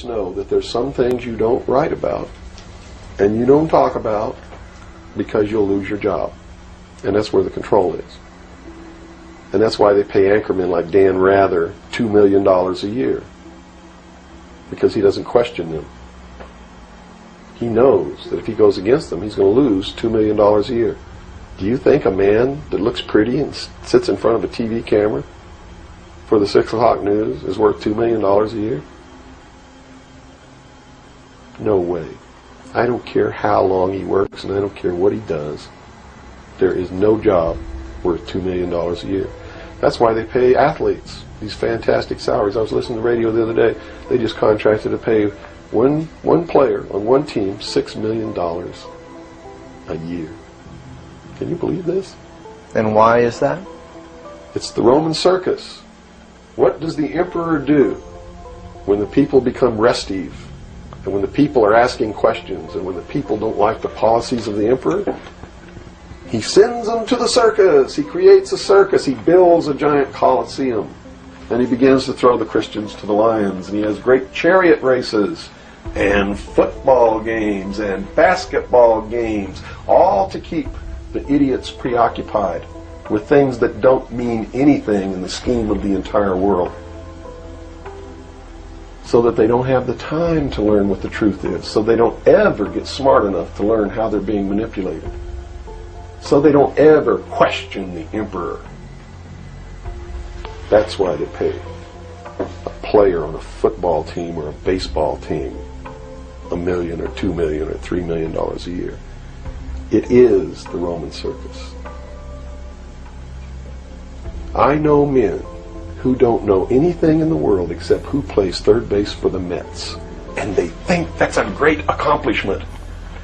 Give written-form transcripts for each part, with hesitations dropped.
just know that there's some things you don't write about and you don't talk about because you'll lose your job. And that's where the control is. And that's why they pay anchormen like Dan Rather $2 million a year. Because he doesn't question them. He knows that if he goes against them, he's going to lose $2 million a year. Do you think a man that looks pretty and sits in front of a TV camera for the 6 o'clock news is worth $2 million a year? No way. I don't care how long he works and I don't care what he does. There is no job worth $2 million a year. That's why they pay athletes these fantastic salaries. I was listening to the radio the other day. They just contracted to pay one player on one team $6 million a year. Can you believe this? And why is that? It's the Roman circus. What does the emperor do when the people become restive, and when the people are asking questions, and when the people don't like the policies of the emperor? He sends them to the circus. He creates a circus. He builds a giant coliseum. And he begins to throw the Christians to the lions. And he has great chariot races and football games and basketball games, all to keep the idiots preoccupied with things that don't mean anything in the scheme of the entire world, so that they don't have the time to learn what the truth is, so they don't ever get smart enough to learn how they're being manipulated, so they don't ever question the emperor. That's why they pay a player on a football team or a baseball team $1 million or $2 million or $3 million a year. It is the Roman circus. I know men who don't know anything in the world except who plays third base for the Mets. And they think that's a great accomplishment.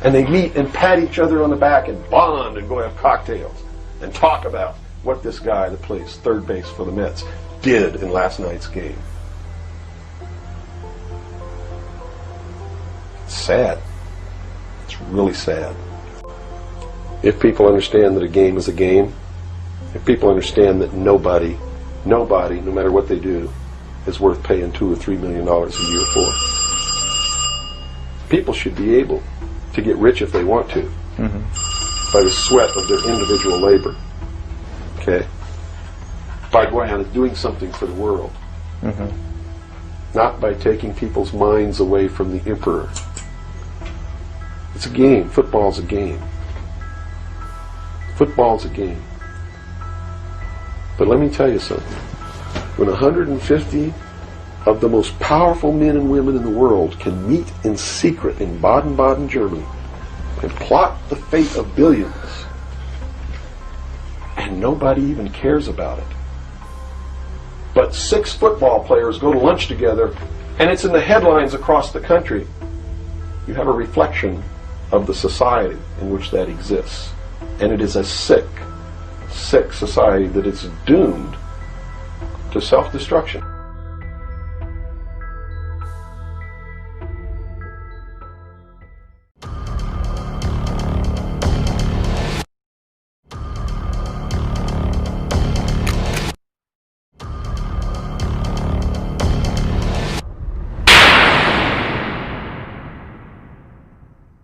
And they meet and pat each other on the back and bond and go have cocktails and talk about what this guy that plays third base for the Mets did in last night's game. It's sad. It's really sad. If people understand that a game is a game, if people understand that nobody, no matter what they do, is worth paying $2 or $3 million a year for, people should be able to get rich if they want to, by the sweat of their individual labor. Okay? By going out and doing something for the world. Not by taking people's minds away from the emperor. It's a game. Football's a game. Football's a game. But let me tell you something. When 150 of the most powerful men and women in the world can meet in secret in Baden-Baden, Germany, and plot the fate of billions, and nobody even cares about it, but 6 football players go to lunch together, and it's in the headlines across the country, you have a reflection of the society in which that exists. And it is a sick society that is doomed to self-destruction.